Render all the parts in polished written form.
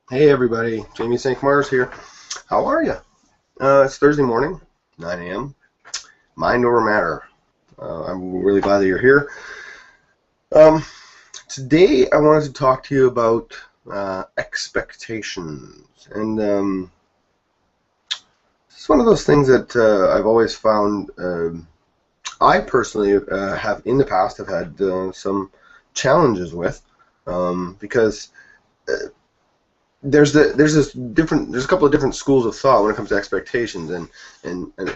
Hey everybody, Jamie Cinq-Mars here. How are you? It's Thursday morning, 9 a.m. Mind over matter. I'm really glad that you're here. Um, Today I wanted to talk to you about expectations, and it's one of those things that I've always found. I personally have in the past have had some challenges with because. There's a couple of different schools of thought when it comes to expectations, and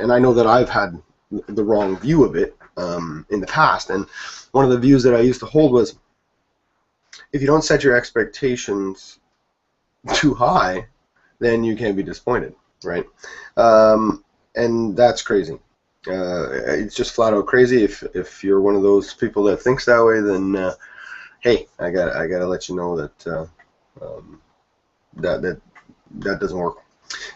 I know that I've had the wrong view of it in the past. And one of the views that I used to hold was, if you don't set your expectations too high, then you can't be disappointed, right? And that's crazy. It's just flat out crazy. If you're one of those people that thinks that way, then hey, I gotta let you know that. That doesn't work.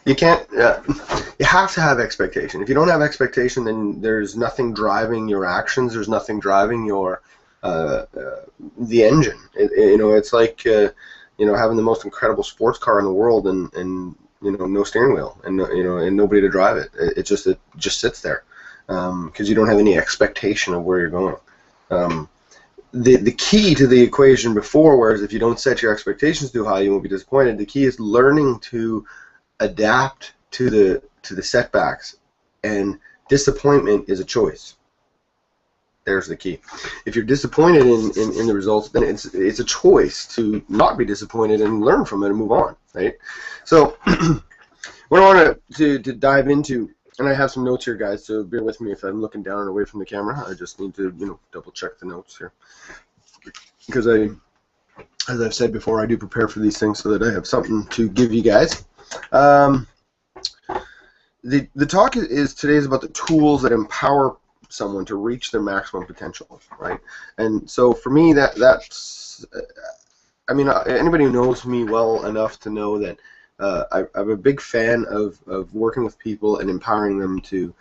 You can't. You have to have expectation. If you don't have expectation, then there's nothing driving your actions. There's nothing driving your the engine. It's like having the most incredible sports car in the world and no steering wheel and and nobody to drive it. It just sits there because you don't have any expectation of where you're going. The key to the equation before, whereas if you don't set your expectations too high, you won't be disappointed. The key is learning to adapt to the setbacks, and disappointment is a choice. There's the key. If you're disappointed in the results, then it's a choice to not be disappointed and learn from it and move on, right? So what I want to dive into, and I have some notes here, guys, so bear with me if I'm looking down and away from the camera. I just need to double check the notes here, because as I've said before, I do prepare for these things so that I have something to give you guys. The talk today is about the tools that empower someone to reach their maximum potential, right? And so for me, that's I mean, anybody who knows me well enough to know that I'm a big fan of working with people and empowering them to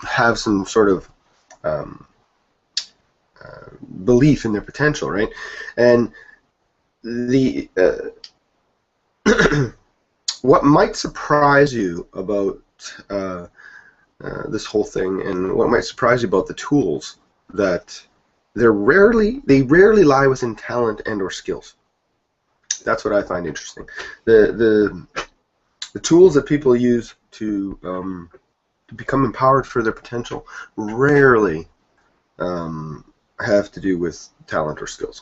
have some sort of belief in their potential, right? And the what might surprise you about this whole thing, and what might surprise you about the tools, that they rarely lie within talent and or skills. That's what I find interesting. The tools that people use to become empowered for their potential rarely have to do with talent or skills.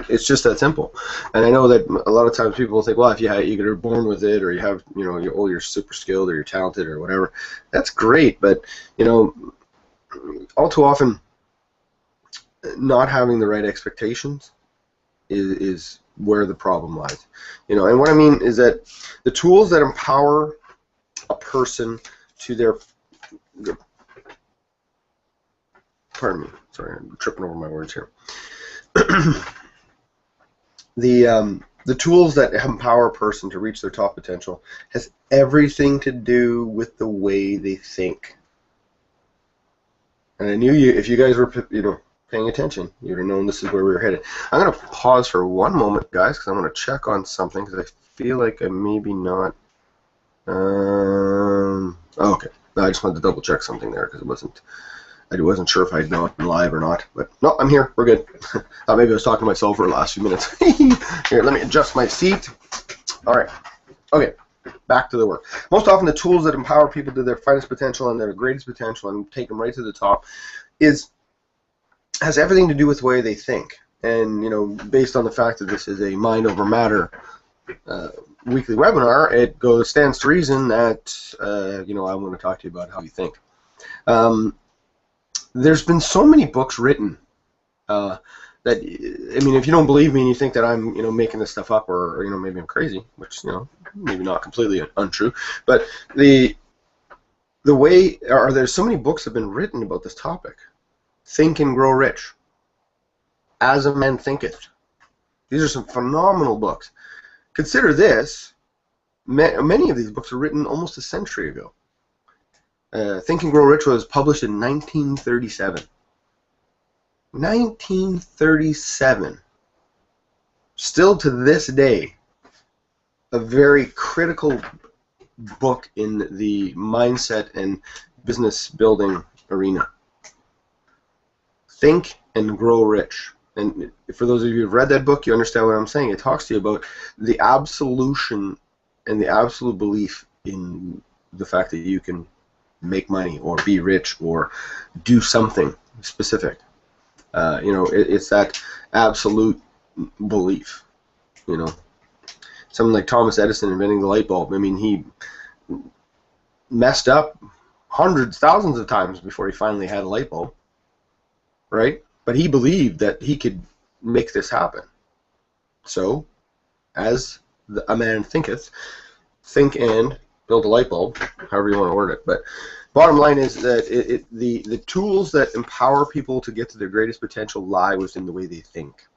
It's just that simple. And I know that a lot of times people think, well, if you're born with it, or you have, you're super skilled, or you're talented, or whatever, that's great. But all too often, not having the right expectations is where the problem lies. And what I mean is that the tools that empower a person to their pardon me, sorry, I'm tripping over my words here. The tools that empower a person to reach their top potential has everything to do with the way they think. And I knew if you guys were paying attention, you would have known this is where we were headed. I'm going to pause for one moment, guys, because I'm going to check on something, because I feel like I maybe not. Okay, I just wanted to double check something there, because I wasn't sure if I'd not been live or not, but no, I'm here. We're good. Thought maybe I was talking to myself for the last few minutes. Here, let me adjust my seat. All right. Okay. Back to the work. Most often, the tools that empower people to their finest potential and their greatest potential and take them right to the top has everything to do with the way they think. And based on the fact that this is a mind over matter weekly webinar, it stands to reason that I want to talk to you about how you think. There's been so many books written that, I mean, if you don't believe me and you think that I'm making this stuff up, or maybe I'm crazy, which maybe not completely untrue, but there's so many books that have been written about this topic. Think and Grow Rich, As a Man Thinketh. These are some phenomenal books. Consider this: many of these books were written almost a century ago. Think and Grow Rich was published in 1937. 1937. still to this day, a very critical book in the mindset and business building arena. Think and Grow Rich. And for those of you who've read that book, you understand what I'm saying. It talks to you about the absolution and the absolute belief in the fact that you can make money or be rich or do something specific. It's that absolute belief. Someone like Thomas Edison inventing the light bulb. I mean, he messed up hundreds, thousands of times before he finally had a light bulb, right? But he believed that he could make this happen. So, as a man thinketh, think and build a light bulb, however you want to word it. But bottom line is that the tools that empower people to get to their greatest potential lie within the way they think.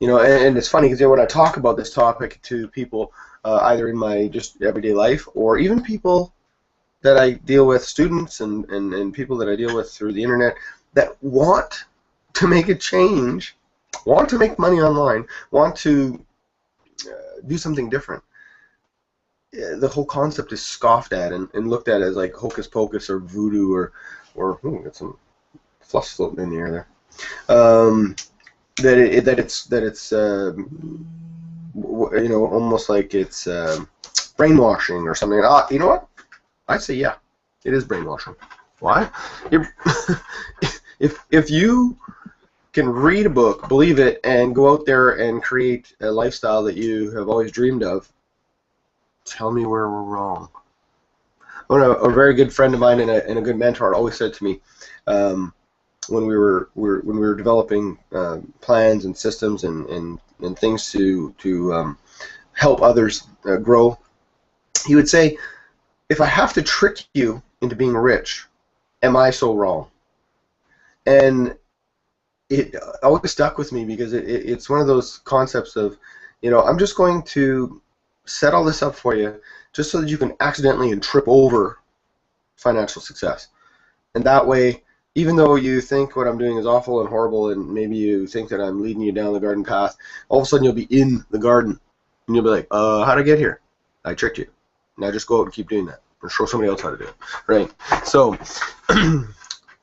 And it's funny because when I talk about this topic to people, either in my just everyday life or even people that I deal with, students and people that I deal with through the internet that want to make a change, want to make money online, want to do something different, the whole concept is scoffed at and looked at as like hocus pocus or voodoo or got some fluff floating in the air there. That it's almost like it's brainwashing or something. You know what? I'd say yeah, it is brainwashing. Why? If you can read a book, believe it, and go out there and create a lifestyle that you have always dreamed of, tell me where we're wrong. A very good friend of mine and a good mentor always said to me, when we were developing plans and systems and things to help others grow, he would say, if I have to trick you into being rich, am I so wrong? And it always stuck with me because it's one of those concepts of, I'm just going to set all this up for you just so that you can accidentally and trip over financial success. And that way, even though you think what I'm doing is awful and horrible and maybe you think that I'm leading you down the garden path, all of a sudden you'll be in the garden and you'll be like, how'd I get here? I tricked you. Now just go out and keep doing that or show somebody else how to do it, right? So,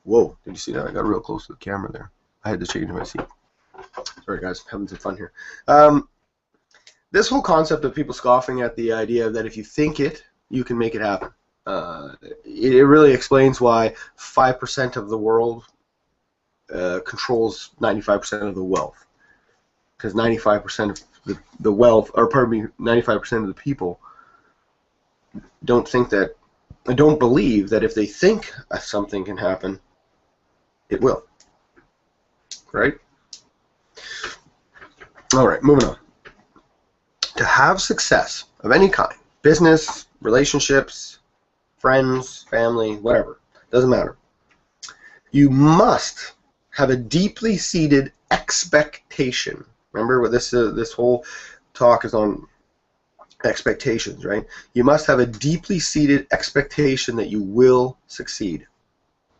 whoa, did you see that? I got real close to the camera there. I had to change my seat. Sorry guys, having some fun here. This whole concept of people scoffing at the idea that if you think it, you can make it happen. It really explains why 5% of the world controls 95% of the wealth. Because 95% of the wealth, or pardon me, 95% of the people don't believe that if they think something can happen, it will. Right? All right, moving on. To have success of any kind, business, relationships, friends, family, whatever, doesn't matter. You must have a deeply seated expectation. Remember what this whole talk is on, expectations, right? You must have a deeply seated expectation that you will succeed.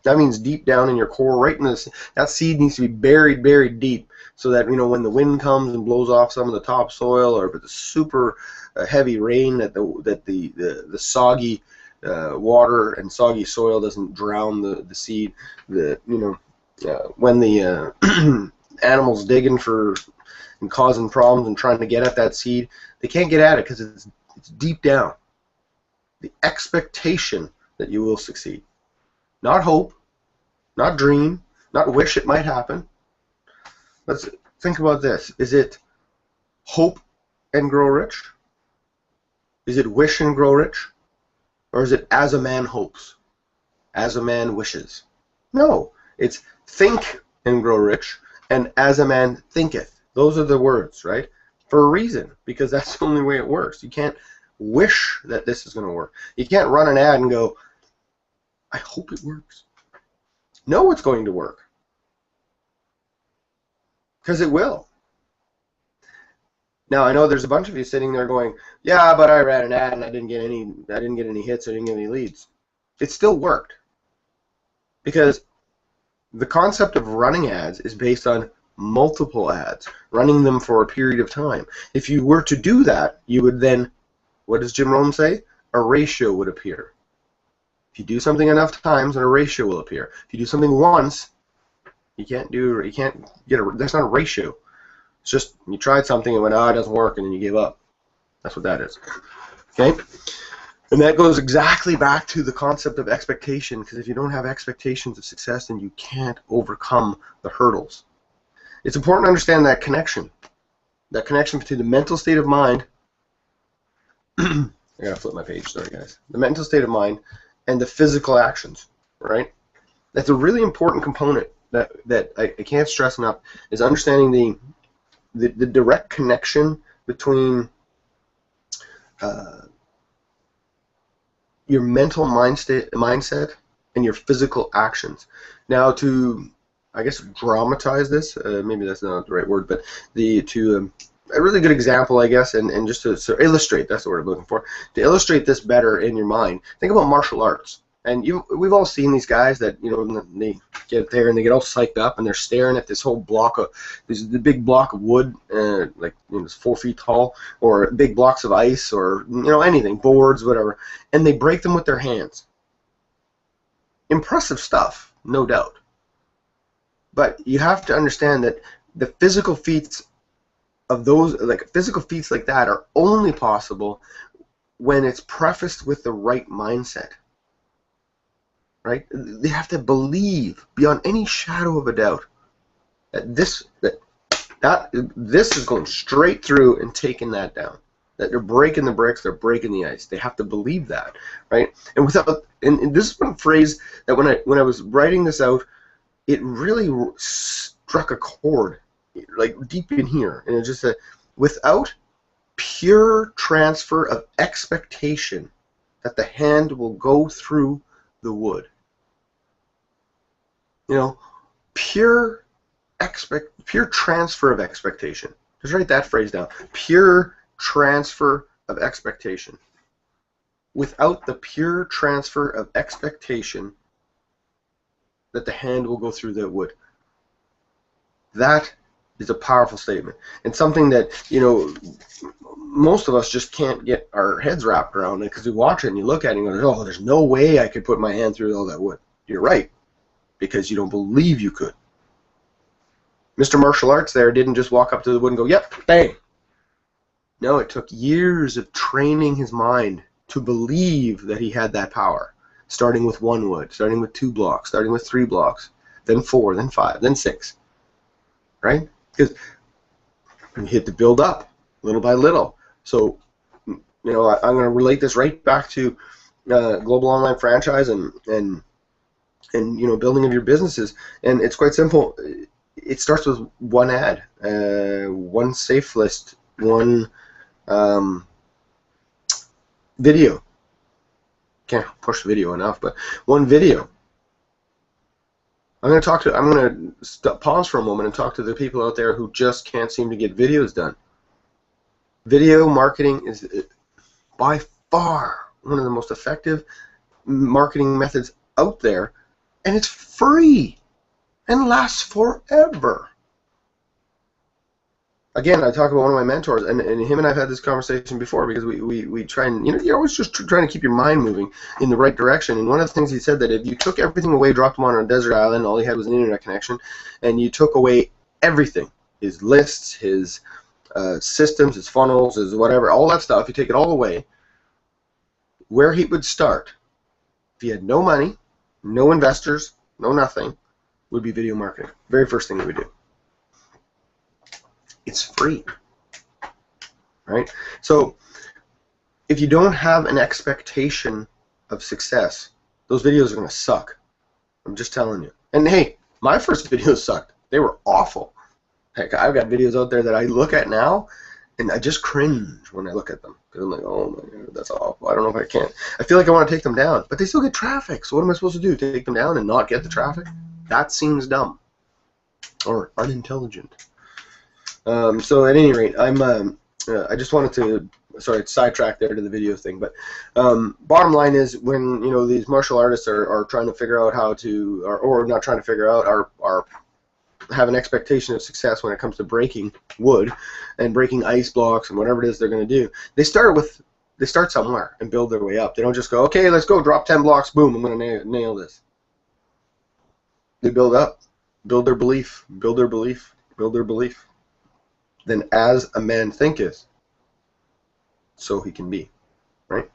That means deep down in your core, right in this, that seed needs to be buried deep, so that when the wind comes and blows off some of the topsoil, or the super heavy rain, that the soggy water and soggy soil doesn't drown the seed. When the animals digging for and causing problems and trying to get at that seed, they can't get at it because it's deep down. The expectation that you will succeed. Not hope, not dream, not wish it might happen. Let's think about this. Is it hope and grow rich? Is it wish and grow rich? Or is it as a man hopes, as a man wishes? No, it's think and grow rich, and as a man thinketh. Those are the words, right? For a reason, because that's the only way it works. You can't wish that this is going to work. You can't run an ad and go, I hope it works. No, it's going to work. Because it will. Now I know there's a bunch of you sitting there going, yeah, but I ran an ad and I didn't get any hits, I didn't get any leads. It still worked. Because the concept of running ads is based on multiple ads, running them for a period of time. If you were to do that, you would then, what does Jim Rohn say? A ratio would appear. If you do something enough times, then a ratio will appear. If you do something once, you can't get a, that's not a ratio. It's just you tried something and went, oh, it doesn't work, and then you gave up. That's what that is. Okay? And that goes exactly back to the concept of expectation, because if you don't have expectations of success, then you can't overcome the hurdles. It's important to understand that connection between the mental state of mind. I gotta flip my page, sorry guys. The mental state of mind and the physical actions, right? That's a really important component that I can't stress enough, is understanding the direct connection between your mental mindset and your physical actions. Now, to, I guess, dramatize this, maybe that's not the right word, but a really good example, I guess, and just to illustrate, that's the word I'm looking for, to illustrate this better in your mind, think about martial arts. And we've all seen these guys that, you know, they get there and they get all psyched up and they're staring at this whole block of, the big block of wood, like, you know, it's 4 feet tall, or big blocks of ice, or, you know, anything, boards, whatever, and they break them with their hands. Impressive stuff, no doubt. But you have to understand that the physical feats of those, like physical feats like that, are only possible when it's prefaced with the right mindset. Right? They have to believe beyond any shadow of a doubt that this is going straight through and taking that down. That they're breaking the bricks, they're breaking the ice. They have to believe that, right? And this is one phrase that when I was writing this out, it really struck a chord, like deep in here, and it just said, without pure transfer of expectation that the hand will go through the wood. You know, pure transfer of expectation. Just write that phrase down. Pure transfer of expectation. Without the pure transfer of expectation that the hand will go through the wood. That is a powerful statement, and something that, you know, most of us just can't get our heads wrapped around it, because we watch it and you look at it and you go, oh, there's no way I could put my hand through all that wood. You're right, because you don't believe you could. Mr. Martial Arts there didn't just walk up to the wood and go, yep, bang. No, it took years of training his mind to believe that he had that power, starting with 1 wood, starting with 2 blocks, starting with 3 blocks, then 4, then 5, then 6, right? Because you hit to build up little by little. So, you know, I'm going to relate this right back to global online franchise and you know, building of your businesses. And it's quite simple. It starts with 1 ad, 1 safe list, 1 video. Can't push video enough, but 1 video. I'm going to pause for a moment and talk to the people out there who just can't seem to get videos done. Video marketing is by far one of the most effective marketing methods out there, and it's free and lasts forever. Again, I talk about one of my mentors, and him and I have had this conversation before, because we try and, you know, you're always just trying to keep your mind moving in the right direction. And one of the things he said, that if you took everything away, dropped him on a desert island, all he had was an internet connection, and you took away everything, his lists, his systems, his funnels, his whatever, all that stuff, you take it all away, where he would start, if he had no money, no investors, no nothing, would be video marketing. Very first thing he would do. It's free, right? So if you don't have an expectation of success, those videos are going to suck. I'm just telling you. And hey, my first videos sucked. They were awful. Heck, I've got videos out there that I look at now, and I just cringe when I look at them, because I'm like, oh my God, that's awful. I don't know if I can. I feel like I want to take them down, but they still get traffic. So what am I supposed to do? Take them down and not get the traffic? That seems dumb or unintelligent. So at any rate, I just wanted to, sorry, sidetrack there to the video thing, but bottom line is, when, you know, these martial artists are trying to figure out how to, or not trying to figure out, are have an expectation of success when it comes to breaking wood and breaking ice blocks and whatever it is they're going to do. They start somewhere and build their way up. They don't just go, okay, let's go, drop 10 blocks, boom, I'm going to nail this. They build up, build their belief, build their belief, build their belief. Then as a man thinketh, so he can be, right?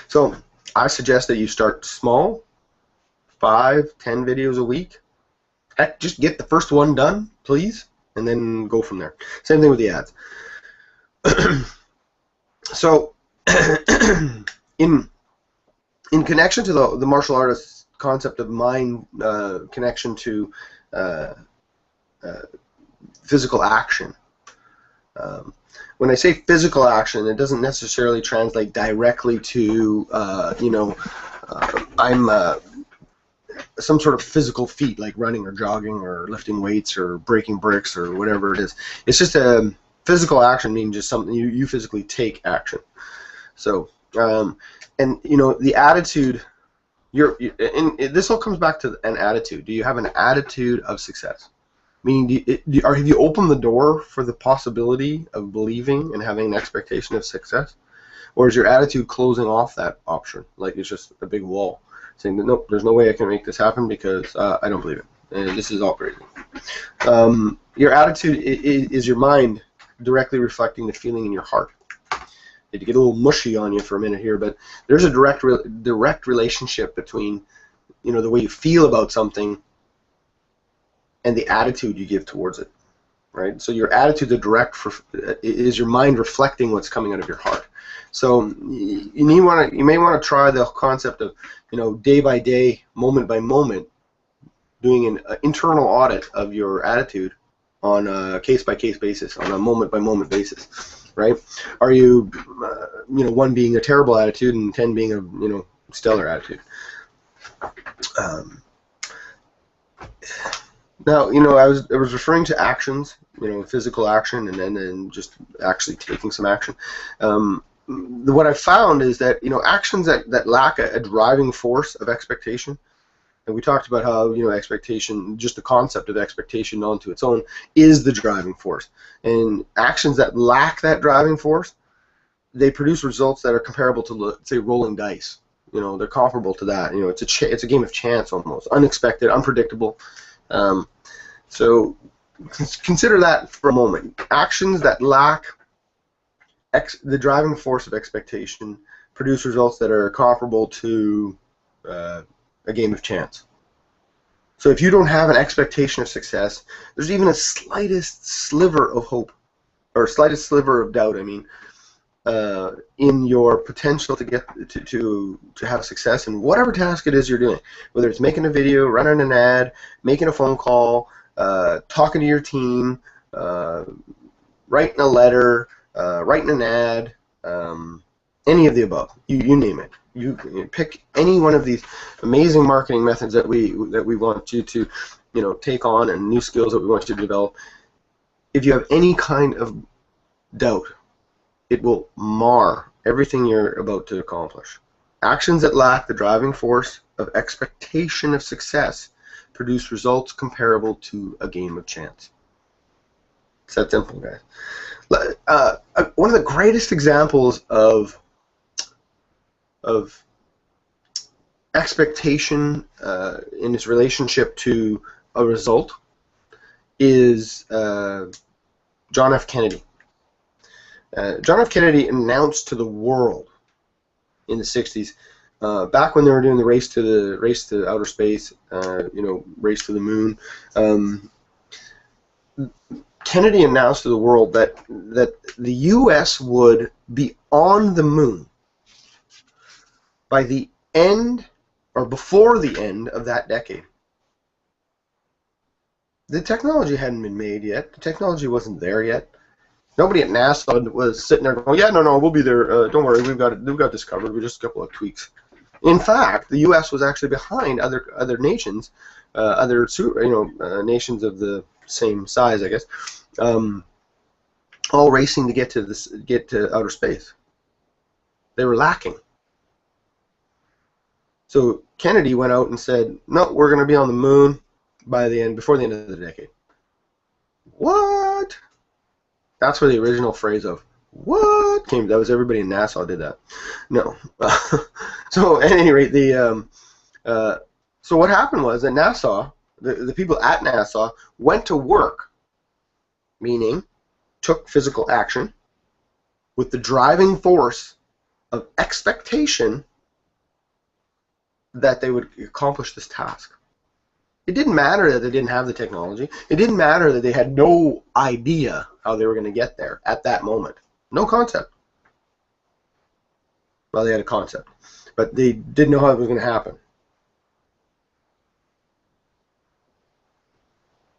So I suggest that you start small, 5, 10 videos a week. Heck, just get the first one done, please, and then go from there. Same thing with the ads. So, in connection to the martial artist's concept of mind connection to physical action, when I say physical action, it doesn't necessarily translate directly to, I'm some sort of physical feat like running or jogging or lifting weights or breaking bricks or whatever it is. It's just a physical action, meaning just something you physically take action. So, and the attitude, and this all comes back to an attitude. Do you have an attitude of success? Meaning, have you opened the door for the possibility of believing and having an expectation of success? Or is your attitude closing off that option? Like it's just a big wall, saying that, nope, there's no way I can make this happen because I don't believe it. And this is all crazy. Your attitude is your mind directly reflecting the feeling in your heart. To get a little mushy on you for a minute here, but there's a direct relationship between the way you feel about something and the attitude you give towards it, right? So your attitude is your mind reflecting what's coming out of your heart. So you may want to try the concept of day by day, moment by moment, doing an internal audit of your attitude on a case by case basis, on a moment by moment basis, right? Are you 1 being a terrible attitude and 10 being a stellar attitude? Now, I was referring to actions, physical action, and then just actually taking some action. What I found is that actions that lack a driving force of expectation, and we talked about how expectation, just the concept of expectation onto its own, is the driving force. And actions that lack that driving force, they produce results that are comparable to, say, rolling dice. They're comparable to that. It's a game of chance almost, unexpected, unpredictable. So consider that for a moment. Actions that lack the driving force of expectation produce results that are comparable to a game of chance. So if you don't have an expectation of success, there's even a slightest sliver of hope, or slightest sliver of doubt, in your potential to get to have success in whatever task it is you're doing, whether it's making a video, running an ad, making a phone call, talking to your team, writing a letter, writing an ad, any of the above. You name it. You pick any one of these amazing marketing methods that we want you to take on, and new skills that we want you to develop. If you have any kind of doubt, it will mar everything you're about to accomplish. Actions that lack the driving force of expectation of success produce results comparable to a game of chance. It's that simple, guys. One of the greatest examples of expectation in its relationship to a result is John F. Kennedy. John F. Kennedy announced to the world in the 60s, back when they were doing the race to outer space, race to the moon. Kennedy announced to the world that the U.S. would be on the moon by the end, or before the end of that decade. The technology hadn't been made yet. The technology wasn't there yet. Nobody at NASA was sitting there going, yeah, no, we'll be there. Don't worry, we've got this covered. We're just a couple of tweaks. In fact, the U.S. was actually behind other nations, nations of the same size, I guess, all racing to get to outer space. They were lacking. So Kennedy went out and said, no, we're going to be on the moon before the end of the decade. What? That's where the original phrase of "what" came. That was everybody in NASA did that. No. So at any rate, so what happened was that NASA, the people at NASA went to work, meaning took physical action with the driving force of expectation that they would accomplish this task. It didn't matter that they didn't have the technology. It didn't matter that they had no idea how they were going to get there at that moment. No concept. Well, they had a concept, but they didn't know how it was going to happen.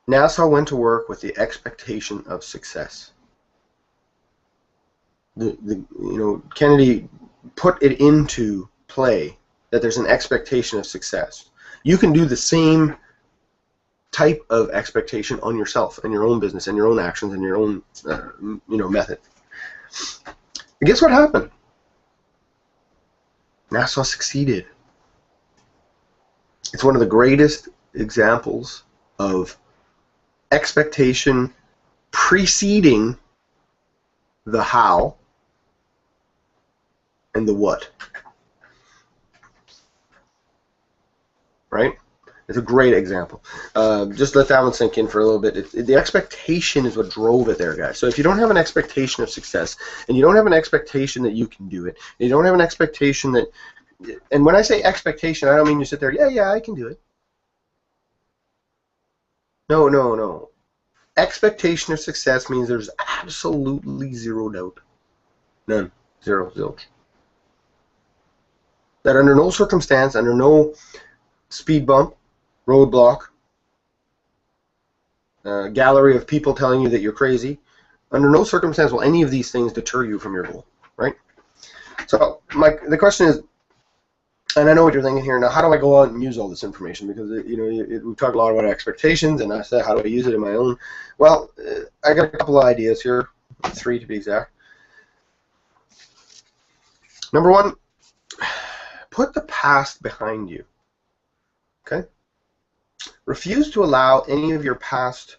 NASA went to work with the expectation of success. Kennedy put it into play that there's an expectation of success. You can do the same type of expectation on yourself and your own business and your own actions and your own method. And guess what happened? NASA succeeded. It's one of the greatest examples of expectation preceding the how and the what. Right? It's a great example. Just let that one sink in for a little bit. The expectation is what drove it there, guys. So if you don't have an expectation of success, and you don't have an expectation that you can do it, and you don't have an expectation that, and when I say expectation, I don't mean you sit there, yeah, I can do it. No. Expectation of success means there's absolutely zero doubt. None. Zero. Zilch. That under no circumstance, under no speed bump, roadblock, gallery of people telling you that you're crazy, under no circumstance will any of these things deter you from your goal, right? So the question is, and I know what you're thinking here now, how do I go out and use all this information? Because we talked a lot about expectations, and I said, how do I use it in my own? Well, I got a couple of ideas here, 3 to be exact. Number 1, put the past behind you. Okay? Refuse to allow any of your past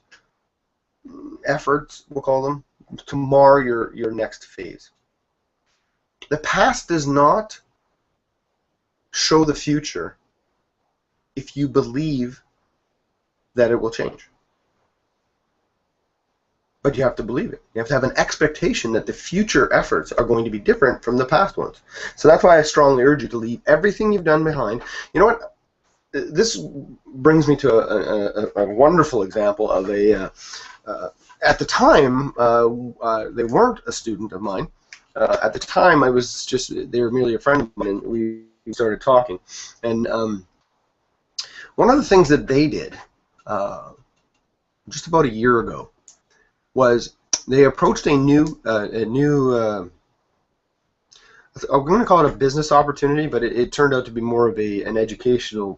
efforts, we'll call them, to mar your next phase. The past does not show the future if you believe that it will change. But you have to believe it. You have to have an expectation that the future efforts are going to be different from the past ones. So that's why I strongly urge you to leave everything you've done behind. You know what? This brings me to a wonderful example of at the time, they weren't a student of mine. At the time, they were merely a friend of mine, and we started talking. And one of the things that they did just about a year ago was they approached a new I'm going to call it a business opportunity, but it turned out to be more of an educational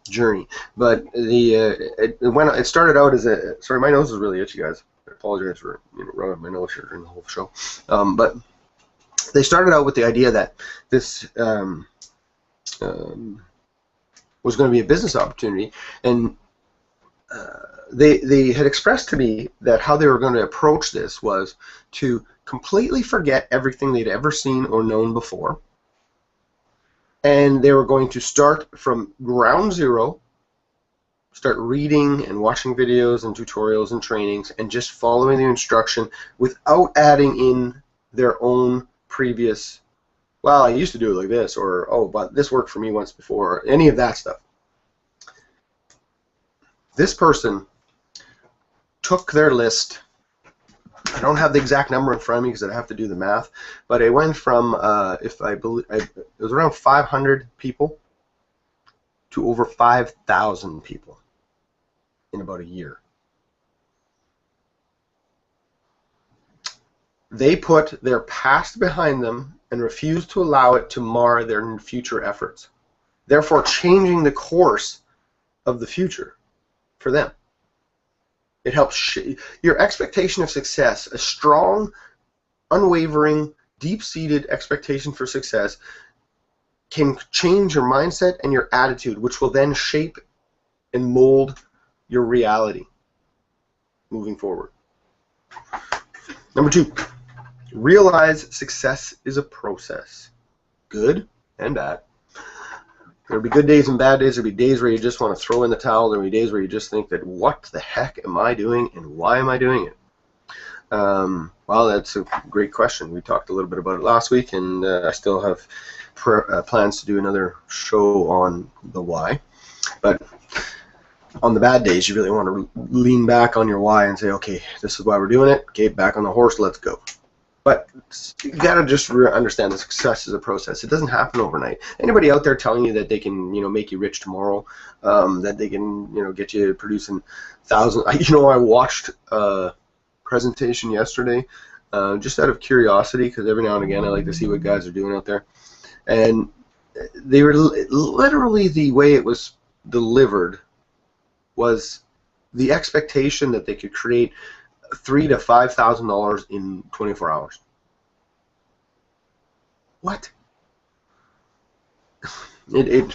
journey. But it started out as sorry, my nose is really itchy, guys. I apologize for rubbing my nose here during the whole show. But they started out with the idea that this was going to be a business opportunity, and they had expressed to me that how they were going to approach this was to completely forget everything they'd ever seen or known before, and they were going to start from ground zero, start reading and watching videos and tutorials and trainings and just following the instruction without adding in their own previous, well, I used to do it like this, or, oh, but this worked for me once before, or any of that stuff. This person took their list. I don't have the exact number in front of me because I'd have to do the math, but it went from, it was around 500 people to over 5,000 people in about a year. They put their past behind them and refused to allow it to mar their future efforts, therefore changing the course of the future for them. It helps your expectation of success, a strong, unwavering, deep-seated expectation for success can change your mindset and your attitude, which will then shape and mold your reality moving forward. Number 2, realize success is a process, good and bad. There'll be good days and bad days. There'll be days where you just want to throw in the towel. There'll be days where you just think that, what the heck am I doing and why am I doing it? Well, that's a great question. We talked a little bit about it last week, and I still have plans to do another show on the why. But on the bad days, you really want to lean back on your why and say, okay, this is why we're doing it. Okay, back on the horse, let's go. But you gotta just understand that success is a process. It doesn't happen overnight. Anybody out there telling you that they can, make you rich tomorrow, that they can, get you producing thousands. I watched a presentation yesterday, just out of curiosity, because every now and again I like to see what guys are doing out there, and they were literally, the way it was delivered was the expectation that they could create $3,000 to $5,000 in 24 hours. What? It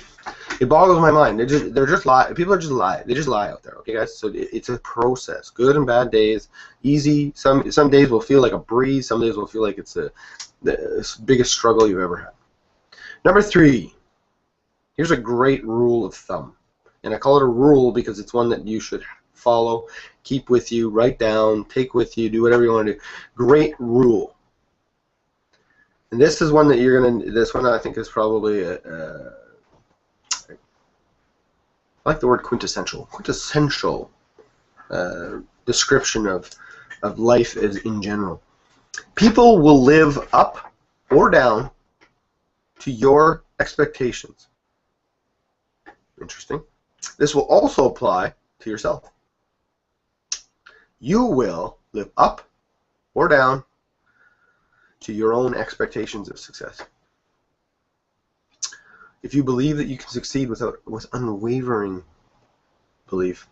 boggles my mind. They're just lie. People are just lie. They just lie out there. Okay, guys. So it's a process. Good and bad days. Easy. Some days will feel like a breeze. Some days will feel like it's the biggest struggle you've ever had. Number 3. Here's a great rule of thumb, and I call it a rule because it's one that you should follow, keep with you, write down, take with you, do whatever you want to do. Great rule. And this is one that this one I think is probably I like the word quintessential description of life as in general. People will live up or down to your expectations. Interesting. This will also apply to yourself. You will live up or down to your own expectations of success. If you believe that you can succeed with unwavering belief,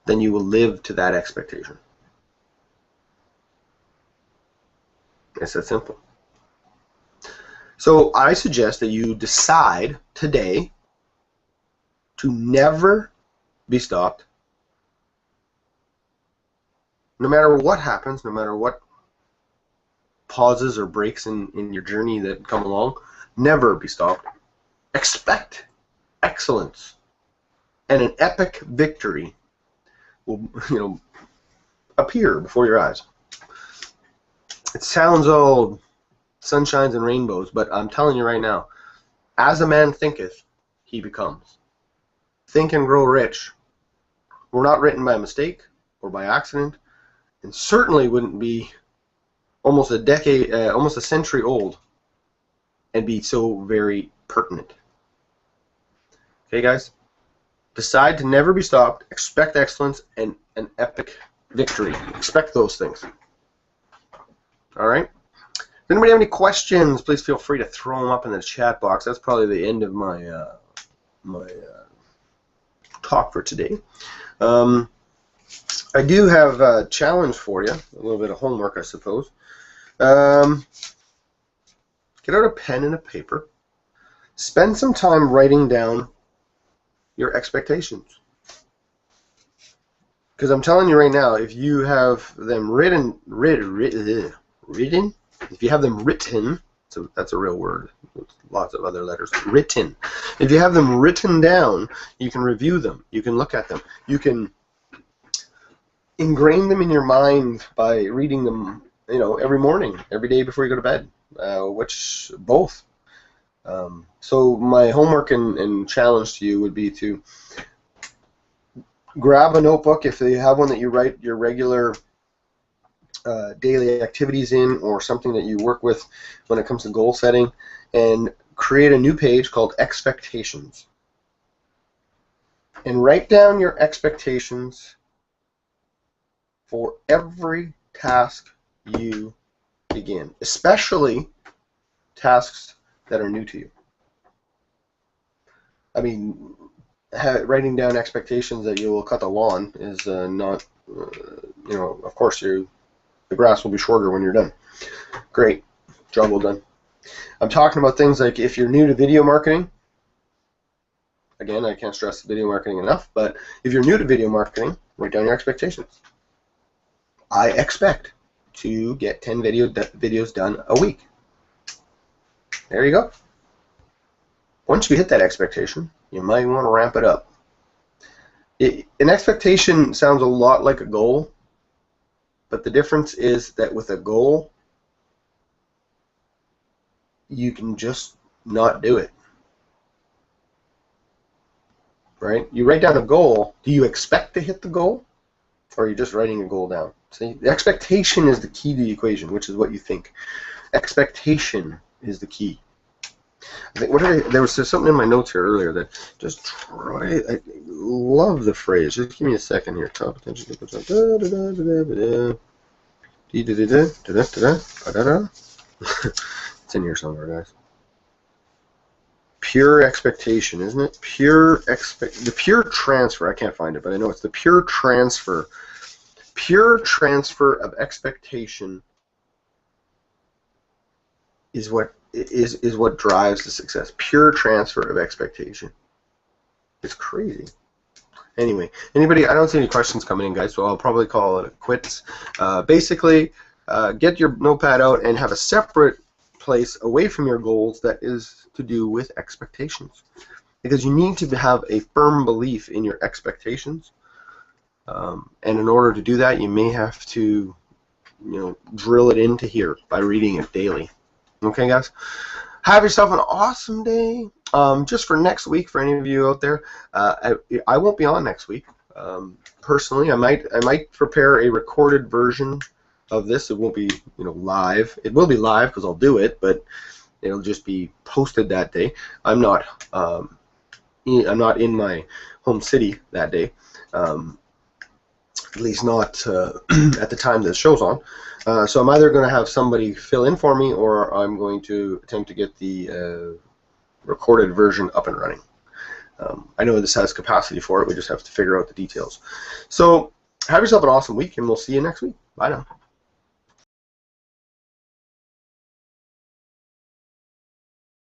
then you will live to that expectation. It's that simple. So I suggest that you decide today to never be stopped. No matter what happens, no matter what pauses or breaks in your journey that come along, never be stopped. Expect excellence, and an epic victory will, appear before your eyes. It sounds all sunshines and rainbows, but I'm telling you right now, as a man thinketh, he becomes. Think and grow rich. We're not written by mistake or by accident, and certainly wouldn't be almost a century old and be so very pertinent. Okay, guys? Decide to never be stopped. Expect excellence and an epic victory. Expect those things. All right? If anybody have any questions, please feel free to throw them up in the chat box. That's probably the end of my talk for today. I do have a challenge for you, a little bit of homework, I suppose. Get out a pen and a paper. Spend some time writing down your expectations. Because I'm telling you right now, if you have them written, if you have them written, so that's a real word, with lots of other letters, written. If you have them written down, you can review them, you can look at them, you can ingrain them in your mind by reading them, every morning, every day before you go to bed, both. So my homework and challenge to you would be to grab a notebook, if you have one that you write your regular daily activities in, or something that you work with when it comes to goal setting, and create a new page called Expectations. And write down your expectations for every task you begin, especially tasks that are new to you. I mean, writing down expectations that you will cut the lawn is not, of course, the grass will be shorter when you're done. Great. Job well done. I'm talking about things like if you're new to video marketing, Again, I can't stress video marketing enough, but if you're new to video marketing, write down your expectations. I expect to get 10 videos done a week. There you go. Once you hit that expectation, you might want to ramp it up. An expectation sounds a lot like a goal, but the difference is that with a goal, you can just not do it. Right? You write down a goal. Do you expect to hit the goal, or are you just writing a goal down? See, the expectation is the key to the equation, which is what you think. Expectation is the key. I think there was something in my notes here earlier that just try. I love the phrase. Just give me a second here. Top attention. It's in here somewhere, guys. Pure expectation, isn't it? The pure transfer. I can't find it, but I know it's the pure transfer. Pure transfer of expectation is what drives the success. Pure transfer of expectation. It's crazy. Anyway, anybody? I don't see any questions coming in, guys, so I'll probably call it quits. Basically, get your notepad out and have a separate place away from your goals that is to do with expectations, because you need to have a firm belief in your expectations, and in order to do that, you may have to, drill it into here by reading it daily. Okay, guys, have yourself an awesome day. Just for next week, for any of you out there, I won't be on next week. Personally, I might prepare a recorded version of this. It won't be live. It will be live because I'll do it, but it'll just be posted that day. I'm not in my home city that day, at least not at the time this show's on. So I'm either going to have somebody fill in for me, or I'm going to attempt to get the recorded version up and running. I know this has capacity for it. We just have to figure out the details. So have yourself an awesome week, and we'll see you next week. Bye now.